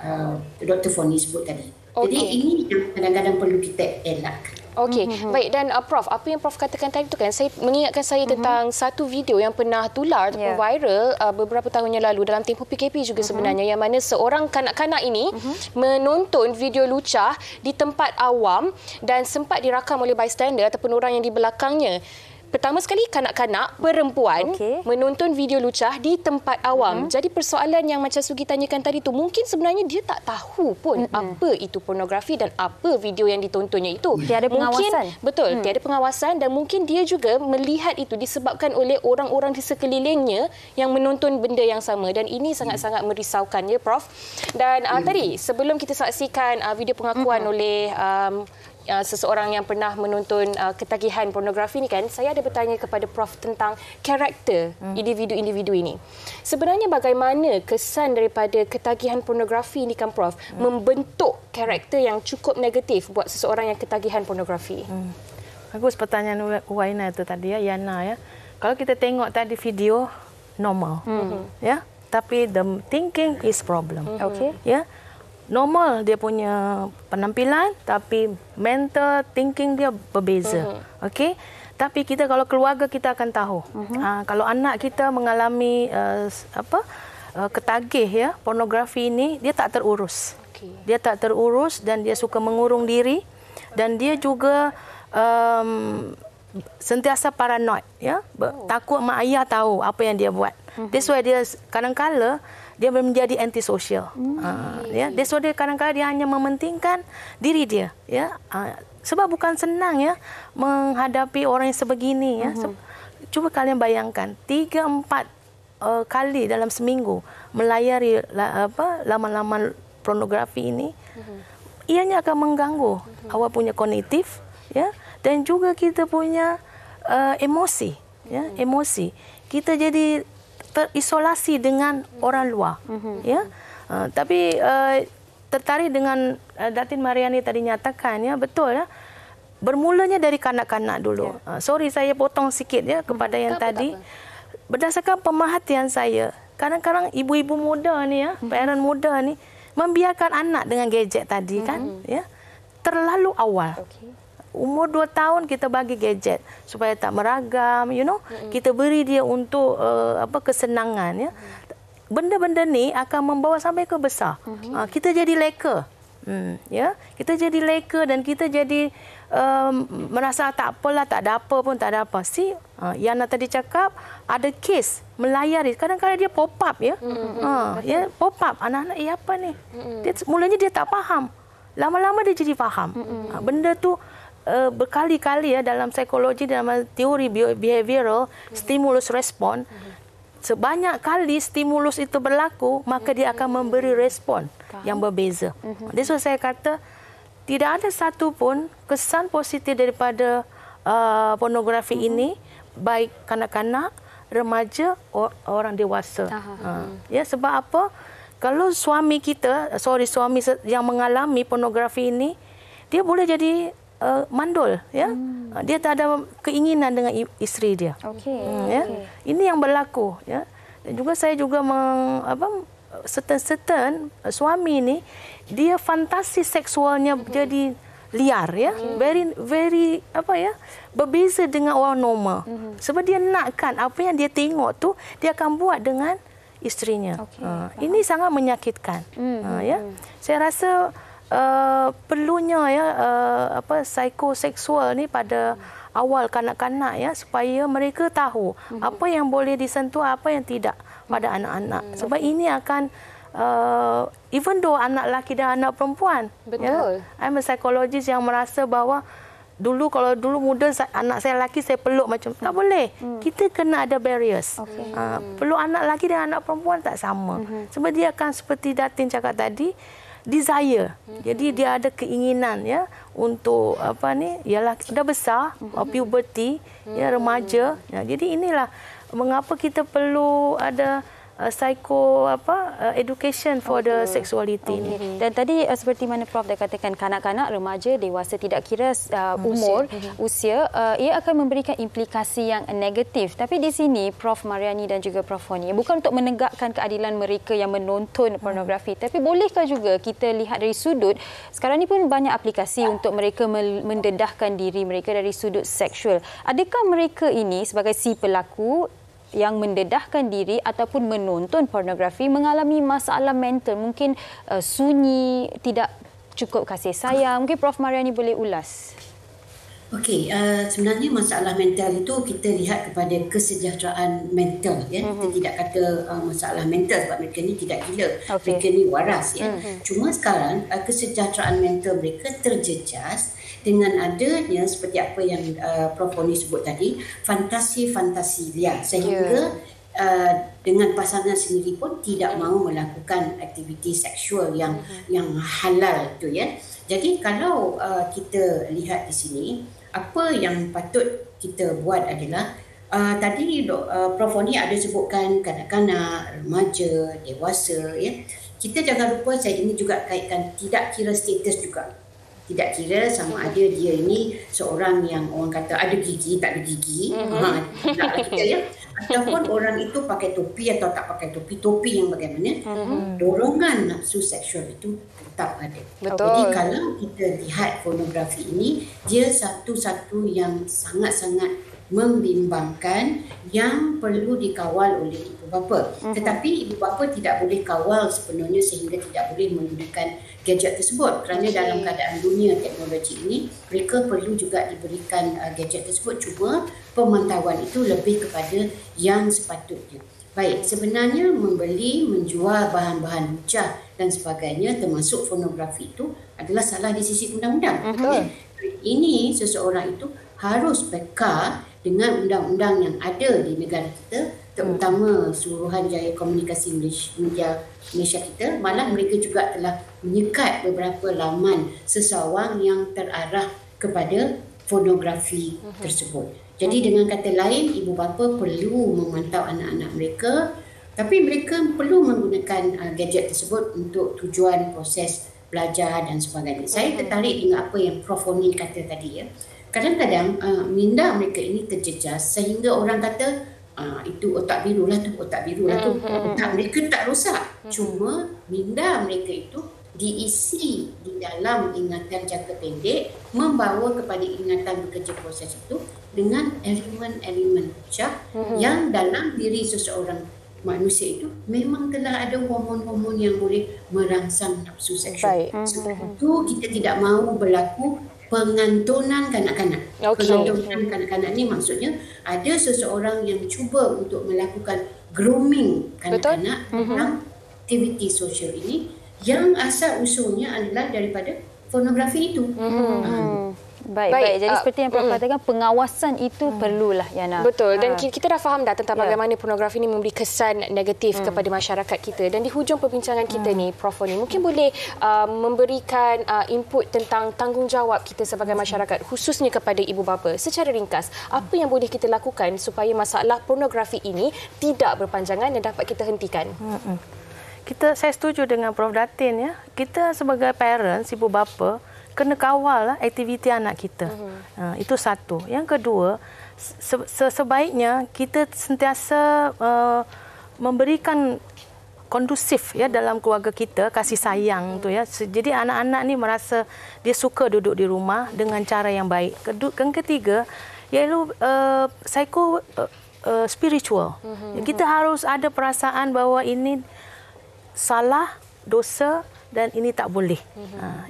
Dr. Foni sebut tadi. Jadi ini yang kadang-kadang perlu kita elak. Okey, baik. Dan Prof, apa yang Prof katakan tadi tu kan, saya mengingatkan saya tentang satu video yang pernah tular ataupun viral beberapa tahun yang lalu dalam tempoh PKP juga sebenarnya, yang mana seorang kanak-kanak ini menonton video lucah di tempat awam dan sempat dirakam oleh bystander ataupun orang yang di belakangnya. pertama sekali kanak-kanak perempuan menonton video lucah di tempat awam. Jadi persoalan yang macam Sugi tanyakan tadi tu, mungkin sebenarnya dia tak tahu pun apa itu pornografi dan apa video yang ditontonnya itu. Tiada pengawasan. Betul, tiada pengawasan dan mungkin dia juga melihat itu disebabkan oleh orang-orang di sekelilingnya yang menonton benda yang sama dan ini sangat-sangat merisaukan ya Prof. Dan tadi sebelum kita saksikan video pengakuan oleh seseorang yang pernah menonton ketagihan pornografi ni kan, saya ada bertanya kepada Prof tentang karakter individu-individu ini. Sebenarnya bagaimana kesan daripada ketagihan pornografi ni kan Prof membentuk karakter yang cukup negatif buat seseorang yang ketagihan pornografi? Bagus pertanyaan Waina itu tadi ya, Yana ya. Kalau kita tengok tadi video normal, ya, tapi the thinking is problem. Ya. Normal dia punya penampilan tapi mental thinking dia berbeza. Okey. Tapi kita kalau keluarga kita akan tahu. Kalau anak kita mengalami ketagih ya pornografi ini, dia tak terurus. Dia tak terurus dan dia suka mengurung diri dan dia juga sentiasa paranoid ya. Takut mak ayah tahu apa yang dia buat. That's why dia kadang-kala dia menjadi antisosial. Ya, that's why dia kadang-kadang dia hanya mementingkan diri dia. Ya, sebab bukan senang ya menghadapi orang yang sebegini. Ya, cuba kalian bayangkan 3-4 kali dalam seminggu melayari laman-laman pornografi ini, ianya akan mengganggu awak punya kognitif, ya, dan juga kita punya emosi. Ya, emosi. Kita jadi terisolasi dengan orang luar, ya. Tapi tertarik dengan Datin Mariani tadi nyatakan, ya, betul ya. Bermulanya dari kanak-kanak dulu. Sorry saya potong sikit ya kepada yang tadi. Berdasarkan pemerhatian saya, kadang-kadang ibu-ibu muda ni ya, parent muda ni membiarkan anak dengan gadget tadi kan, ya. Terlalu awal. Umur 2 tahun kita bagi gadget supaya tak meragam, you know. Kita beri dia untuk kesenangan, ya. Benda-benda ni akan membawa sampai ke besar. Kita jadi leka. Ya, kita jadi leka dan kita jadi merasa tak apalah, tak ada apa pun, tak ada apa. Yana tadi cakap ada kes melayari, kadang-kadang dia pop up ya. Ya, pop up anak-anak apa ni? Mulanya dia tak faham. Lama-lama dia jadi faham. Benda tu berkali-kali ya dalam psikologi, dalam teori behavioral stimulus respon, sebanyak kali stimulus itu berlaku maka dia akan memberi respon yang berbeza. Jadi saya kata tidak ada satu pun kesan positif daripada pornografi ini, baik kanak-kanak, remaja, orang dewasa. Ya, sebab apa? Kalau suami kita, suami yang mengalami pornografi ini, dia boleh jadi mandul, ya. Dia tak ada keinginan dengan isteri dia. Ya. Ini yang berlaku, ya. Dan juga saya juga certain suami ini dia fantasi seksualnya jadi liar, ya. Very berbeza dengan orang normal. Sebab dia nakkan apa yang dia tengok tu dia akan buat dengan isterinya. Ini sangat menyakitkan. Ya. Saya rasa perlunya ya psikoseksual ni pada awal kanak-kanak ya, supaya mereka tahu apa yang boleh disentuh, apa yang tidak pada anak-anak. Sebab ini akan even though anak lelaki dan anak perempuan. Betul. Ya, I'm a psychologist yang merasa bahawa kalau dulu muda anak saya lelaki saya peluk macam tak boleh. Kita kena ada barriers. Peluk anak lelaki dan anak perempuan tak sama. Sebab dia akan seperti Datin cakap tadi, desire. Jadi dia ada keinginan ya untuk ialah dah besar, puberty, ya, remaja. Ya, jadi inilah mengapa kita perlu ada education for the sexuality ni. Dan tadi seperti mana Prof dah katakan, kanak-kanak, remaja, dewasa, tidak kira umur, usia, ia akan memberikan implikasi yang negatif. Tapi di sini Prof Mariani dan juga Prof Foni, bukan untuk menegakkan keadilan mereka yang menonton pornografi, tapi bolehkah juga kita lihat dari sudut, sekarang ni pun banyak aplikasi untuk mereka mendedahkan diri mereka dari sudut seksual. Adakah mereka ini sebagai si pelaku yang mendedahkan diri ataupun menonton pornografi mengalami masalah mental, mungkin sunyi, tidak cukup kasih sayang? Mungkin Prof Mariani boleh ulas. Okey, sebenarnya masalah mental itu kita lihat kepada kesejahteraan mental ya. Kita tidak kata masalah mental sebab mereka ni tidak gila. Mereka ni waras ya. Cuma sekarang kesejahteraan mental mereka terjejas dengan adanya seperti apa yang Prof Oni sebut tadi, fantasi-fantasi liar sehingga dengan pasangan sendiri pun tidak mahu melakukan aktiviti seksual yang halal tu ya. Jadi kalau kita lihat di sini, apa yang patut kita buat adalah tadi Prof Oni ada sebutkan kanak-kanak, remaja, dewasa ya. Kita jangan lupa saya ini juga kaitkan tidak kira status juga. Tidak kira sama ada dia ini seorang yang orang kata ada gigi, tak ada gigi. Tidaklah kita ya. Ataupun orang itu pakai topi atau tak pakai topi, topi yang bagaimana, dorongan nafsu seksual itu tetap ada. Betul. Jadi kalau kita lihat pornografi ini, dia satu-satu yang sangat-sangat membimbangkan yang perlu dikawal oleh ibu bapa. Tetapi ibu bapa tidak boleh kawal sepenuhnya sehingga tidak boleh menggunakan gadget tersebut kerana dalam keadaan dunia teknologi ini mereka perlu juga diberikan gadget tersebut, cuma pemantauan itu lebih kepada yang sepatutnya. Baik, sebenarnya membeli, menjual bahan-bahan lucah dan sebagainya termasuk pornografi itu adalah salah di sisi undang-undang. Ini seseorang itu harus peka dengan undang-undang yang ada di negara kita, terutama Suruhanjaya Komunikasi Malaysia kita. Malah mereka juga telah menyekat beberapa laman sesawang yang terarah kepada pornografi tersebut. Jadi dengan kata lain, ibu bapa perlu memantau anak-anak mereka, tapi mereka perlu menggunakan gadget tersebut untuk tujuan proses belajar dan sebagainya. Saya tertarik dengan apa yang Prof Oni kata tadi ya. Kadang-kadang minda mereka ini terjejas sehingga orang kata itu otak biru lah tu, otak biru lah tu. Otak mereka tak rosak. Cuma minda mereka itu diisi di dalam ingatan jangka pendek membawa kepada ingatan bekerja proses itu dengan elemen-elemen lucah yang dalam diri seseorang manusia itu memang telah ada hormon-hormon yang boleh merangsang nafsu seksual. Sebab itu kita tidak mahu berlaku pengantonan kanak-kanak. Pengantonan kanak-kanak ni maksudnya ada seseorang yang cuba untuk melakukan grooming kanak-kanak dalam aktiviti sosial ini yang asal usulnya adalah daripada pornografi itu. Baik. Jadi seperti yang Prof katakan, pengawasan itu perlulah, Yana. Betul. Dan kita dah faham dah tentang bagaimana pornografi ini memberi kesan negatif kepada masyarakat kita. Dan di hujung perbincangan kita ni, Prof ni mungkin boleh memberikan input tentang tanggungjawab kita sebagai masyarakat, khususnya kepada ibu bapa. Secara ringkas, apa yang boleh kita lakukan supaya masalah pornografi ini tidak berpanjangan dan dapat kita hentikan? Saya setuju dengan Prof Datin ya. Kita sebagai parents, ibu bapa, kena kawal aktiviti anak kita. Itu satu. Yang kedua, sebaiknya kita sentiasa memberikan kondusif ya dalam keluarga kita, kasih sayang tu ya. Jadi anak-anak ni merasa dia suka duduk di rumah dengan cara yang baik. Yang ketiga, iaitu spiritual. Kita harus ada perasaan bahawa ini salah, dosa dan ini tak boleh.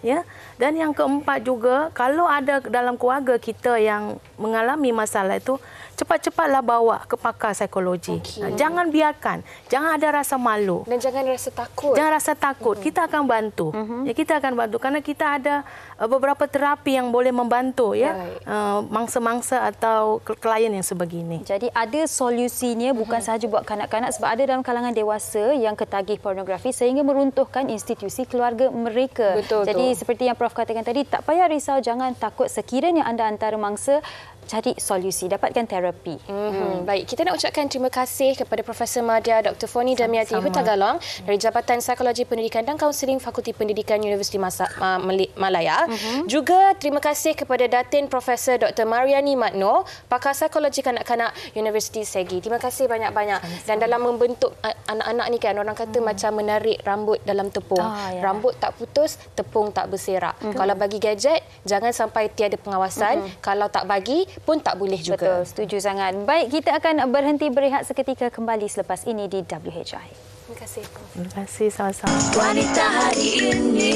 Ya. Dan yang keempat juga, kalau ada dalam keluarga kita yang mengalami masalah itu, cepat-cepatlah bawa ke pakar psikologi. Jangan biarkan, jangan ada rasa malu dan jangan rasa takut. Jangan rasa takut. Kita akan bantu. Ya, kita akan bantu kerana kita ada beberapa terapi yang boleh membantu ya mangsa-mangsa atau klien yang sebegini. Jadi ada solusinya, bukan sahaja buat kanak-kanak, sebab ada dalam kalangan dewasa yang ketagih pornografi sehingga meruntuhkan institusi keluarga mereka. Jadi seperti yang Prof katakan tadi, tak payah risau, jangan takut. Sekiranya anda antara mangsa, cari solusi, dapatkan terapi. Baik, kita nak ucapkan terima kasih kepada Profesor Madya Dr. Foni Damiati Hutagalung dari Jabatan Psikologi Pendidikan dan Kaunseling Fakulti Pendidikan Universiti Malaya. Juga terima kasih kepada Datin Profesor Dr. Mariani Matno, pakar psikologi kanak-kanak Universiti Segi. Terima kasih banyak-banyak. Dan dalam membentuk anak-anak ni kan, orang kata macam menarik rambut dalam tepung. Rambut tak putus, tepung tak berserak. Kalau bagi gadget, jangan sampai tiada pengawasan. Kalau tak bagi pun tak boleh juga. Betul, setuju sangat. Baik, kita akan berhenti berehat seketika, kembali selepas ini di WHI. Terima kasih. Terima kasih, sama-sama. Wanita hari ini.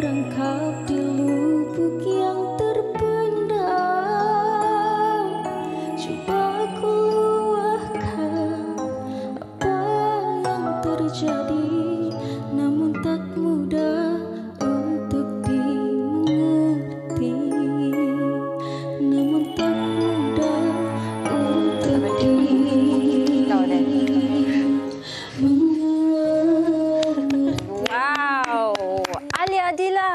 merangkap di lubuk yang terpendam. Coba ku luahkan apa yang terjadi, namun tak mudah untuk dimengerti. Namun tak mudah untuk Wow, Alia Adila.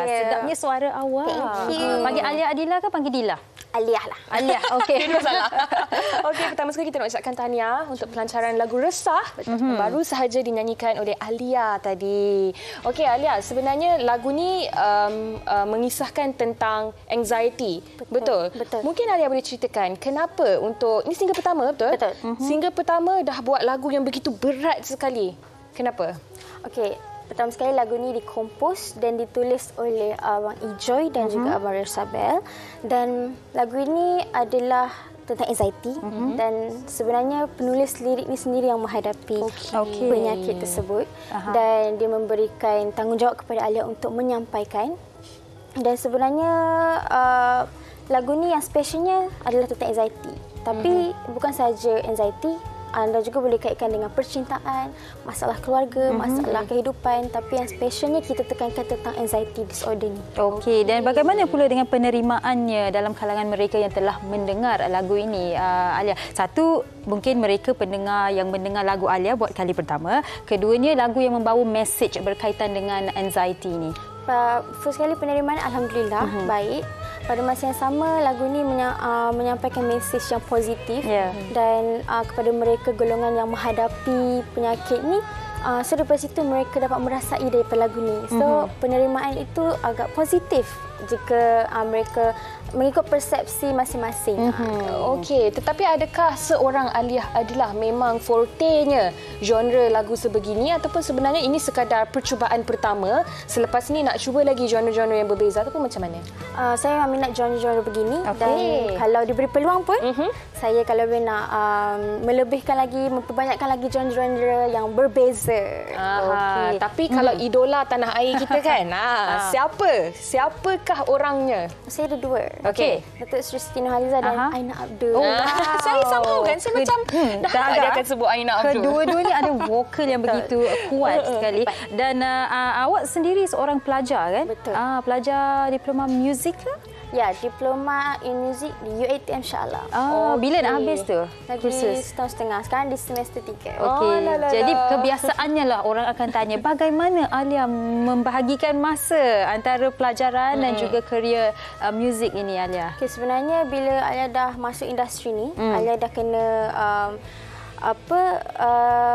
Sedapnya suara awak. Thank you. Panggil Alia Adila ke panggil Dila? Aliah lah. Alia, okey. Salah. Okey, pertama sekali kita nak ucapkan tahniah untuk pelancaran lagu Resah. Baru sahaja dinyanyikan oleh Alia tadi. Okey Alia, sebenarnya lagu ni mengisahkan tentang anxiety. Betul? Betul. Mungkin Alia boleh ceritakan kenapa untuk ini single pertama, betul? Betul. Single pertama dah buat lagu yang begitu berat sekali. Kenapa? Okey, pertama sekali lagu ni dikompos dan ditulis oleh Abang Ijoy dan juga Abang Resabel. Dan lagu ini adalah tentang anxiety dan sebenarnya penulis lirik ni sendiri yang menghadapi penyakit tersebut. Dan dia memberikan tanggungjawab kepada Alia untuk menyampaikan. Dan sebenarnya lagu ni yang specialnya adalah tentang anxiety. Tapi bukan sahaja anxiety, anda juga boleh kaitkan dengan percintaan, masalah keluarga, masalah kehidupan. Tapi yang specialnya kita tekankan tentang anxiety disorder ni. Okey, dan bagaimana pula dengan penerimaannya dalam kalangan mereka yang telah mendengar lagu ini, Alia? Satu, mungkin mereka pendengar yang mendengar lagu Alia buat kali pertama. Keduanya, lagu yang membawa mesej berkaitan dengan anxiety ni. First kali penerimaan alhamdulillah baik. Pada masa yang sama, lagu ini menyampaikan mesej yang positif dan kepada mereka golongan yang menghadapi penyakit ni. So daripada situ mereka dapat merasai daripada lagu ni. So penerimaan itu agak positif jika mereka mengikut persepsi masing-masing. Okey, tetapi adakah seorang Alia Adilah memang fortenya genre lagu sebegini ataupun sebenarnya ini sekadar percubaan pertama, selepas ini nak cuba lagi genre-genre yang berbeza ataupun macam mana? Saya minat genre-genre begini dan kalau diberi peluang pun saya kalau boleh nak melebihkan lagi, memperbanyakkan lagi genre-genre yang berbeza. Tapi kalau idola tanah air kita kan, siapakah orangnya? Saya ada dua. Okey. Datuk Seri Siti Nurhaliza dan Aina Abdul. Saya somehow kan, saya macam dah dia akan sebut Aina Abdul. Kedua-duanya ada vokal yang begitu kuat sekali. Dan awak sendiri seorang pelajar kan? Betul. Pelajar diploma muzik ke? Ya, diploma in music di UiTM Shah Alam. Bila nak habis tu? Lagi setahun setengah. Sekarang di semester 3. Okey. Jadi kebiasaannya lah orang akan tanya bagaimana Alia membahagikan masa antara pelajaran dan juga kerjaya muzik ini, Alia? Okay, sebenarnya bila Alia dah masuk industri ni, Alia dah kena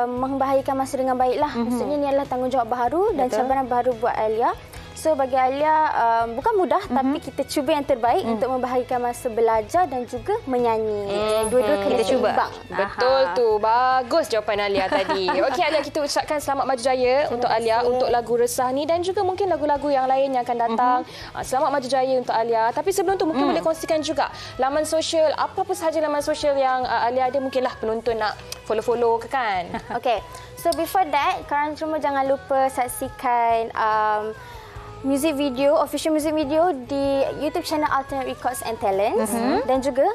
membahagikan masa dengan baiklah. Maksudnya ni adalah tanggungjawab baru dan cabaran baru buat Alia. So bagi Alia bukan mudah tapi kita cuba yang terbaik untuk membahagikan masa belajar dan juga menyanyi. Dua-dua kena seimbang. Betul tu. Bagus jawapan Alia tadi. Okey Alia, kita ucapkan selamat maju jaya untuk Alia untuk lagu Resah ni dan juga mungkin lagu-lagu yang lain yang akan datang. Selamat maju jaya untuk Alia. Tapi sebelum tu mungkin boleh kongsikan juga laman sosial, apa-apa sahaja laman sosial yang Alia ada, mungkinlah penonton nak follow-follow ke kan. Okey. So before that, korang semua jangan lupa saksikan music video, official music video di YouTube channel Alternate Records and Talents. Dan juga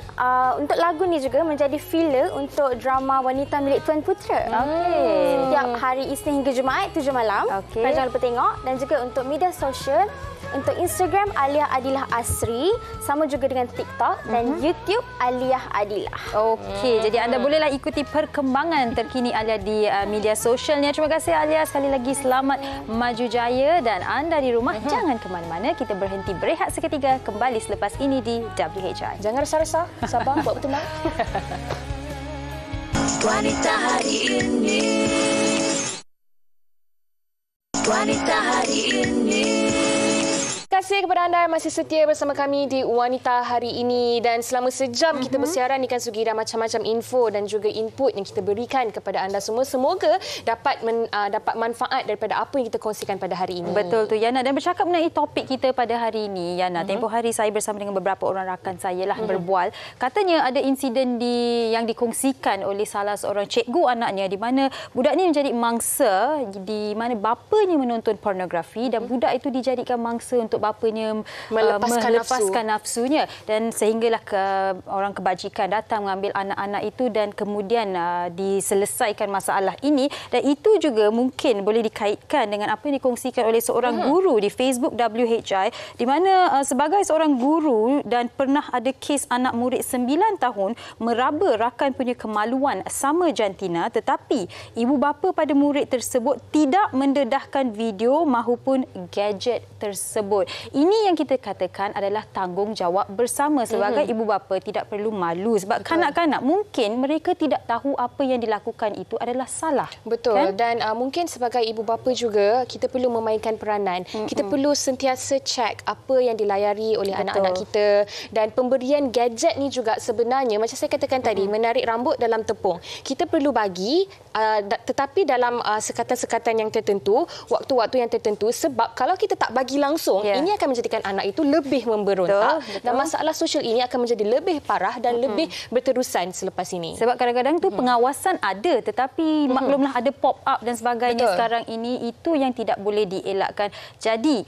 untuk lagu ni juga menjadi filler untuk drama Wanita Milik Tuan Putera. Setiap hari Isnin hingga Jumaat 7 malam. Jangan lupa tengok. Dan juga untuk media sosial, untuk Instagram Alia Adilah Asri, sama juga dengan TikTok dan YouTube Alia Adilah. Okey, jadi anda bolehlah ikuti perkembangan terkini Alia di media sosialnya. Terima kasih Alia, sekali lagi selamat maju jaya dan anda di rumah jangan ke mana-mana, kita berhenti berehat seketika, kembali selepas ini di WHR. Jangan resah-resah, sabar, buat bertenang. Wanita hari ini, wanita hari ini. Terima kasih kasih kepada anda yang masih setia bersama kami di Wanita Hari Ini, dan selama sejam kita bersiaran Ikan Sugi dan macam-macam info dan juga input yang kita berikan kepada anda semua. Semoga dapat manfaat daripada apa yang kita kongsikan pada hari ini. Betul tu Yana, dan bercakap mengenai topik kita pada hari ini Yana, tempoh hari saya bersama dengan beberapa orang rakan saya lah berbual. Katanya ada insiden yang dikongsikan oleh salah seorang cikgu anaknya di mana budak ni menjadi mangsa di mana bapanya menonton pornografi dan budak itu dijadikan mangsa untuk bapanya melepaskan nafsunya, dan sehinggalah orang kebajikan datang mengambil anak-anak itu dan kemudian diselesaikan masalah ini. Dan itu juga mungkin boleh dikaitkan dengan apa yang dikongsikan oleh seorang guru di Facebook WHI, di mana sebagai seorang guru dan pernah ada kes anak murid 9 tahun meraba rakan punya kemaluan sama jantina, tetapi ibu bapa pada murid tersebut tidak mendedahkan video mahupun gadget tersebut. Ini yang kita katakan adalah tanggungjawab bersama sebagai ibu bapa. Tidak perlu malu sebab kanak-kanak mungkin mereka tidak tahu apa yang dilakukan itu adalah salah. Betul, kan? Dan mungkin sebagai ibu bapa juga kita perlu memainkan peranan. Kita perlu sentiasa cek apa yang dilayari oleh anak-anak kita, dan pemberian gadget ni juga sebenarnya macam saya katakan tadi, menarik rambut dalam tepung. Kita perlu bagi tetapi dalam sekatan-sekatan yang tertentu, waktu-waktu yang tertentu, sebab kalau kita tak bagi langsung, ini akan menjadikan anak itu lebih memberontak. Betul. Dan masalah sosial ini akan menjadi lebih parah dan lebih berterusan selepas ini. Sebab kadang-kadang tu pengawasan ada, tetapi maklumlah ada pop-up dan sebagainya sekarang ini, itu yang tidak boleh dielakkan. Jadi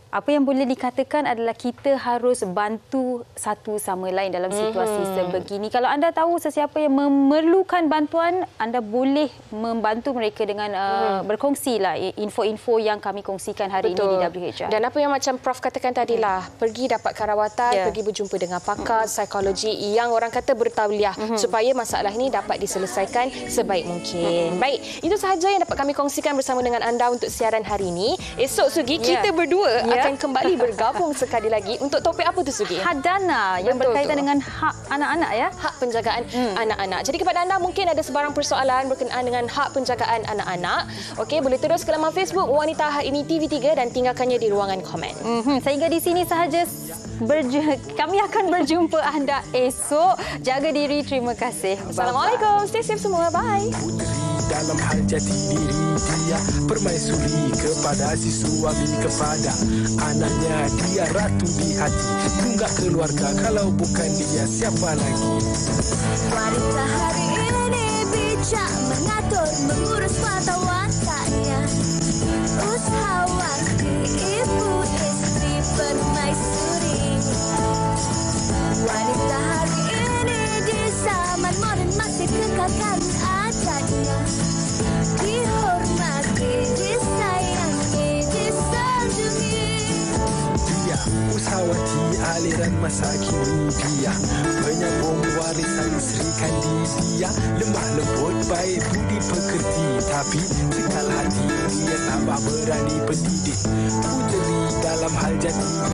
apa yang boleh dikatakan adalah kita harus bantu satu sama lain dalam situasi sebegini. Kalau anda tahu sesiapa yang memerlukan bantuan, anda boleh membantu mereka dengan berkongsilah info-info yang kami kongsikan hari ini di WHI. Dan apa yang macam Prof katakan tadilah, pergi dapatkan rawatan, pergi berjumpa dengan pakar psikologi yang orang kata bertauliah supaya masalah ini dapat diselesaikan sebaik mungkin. Baik, itu sahaja yang dapat kami kongsikan bersama dengan anda untuk siaran hari ini. Esok Sugi, kita berdua akan kembali bergabung sekali lagi untuk topik apa tu Sugi? Hak dana yang berkaitan dengan hak anak-anak ya. Hak penjagaan anak-anak. Jadi kepada anda mungkin ada sebarang persoalan berkenaan dengan hak penjagaan anak-anak, okey, boleh terus ke laman Facebook Wanita Hari Ini TV3 dan tinggalkannya di ruangan komen. Sehingga di sini sahaja kami akan berjumpa anda esok. Jaga diri, terima kasih. Assalamualaikum. Stay safe semua. Bye. Dalam hal jati diri dia permaisuri kepada si suami, kepada anaknya dia ratu di hati. Tunggak keluarga, kalau bukan dia siapa lagi? Wanita hari ini bijak mengatur, mengurus mata watanya. Usahawan ibu istri permaisuri. Wanita hari ini di zaman moden masih kekalkan adatnya. Dihormati, disayangi, disanjungi. Dia usahawati aliran masa kini, dia penyambung warisan Sri Kandi. Dia lemah lembut, baik budi pekerti, tapi sekal hati dia tak berani pendidik. Puteri dalam hal jati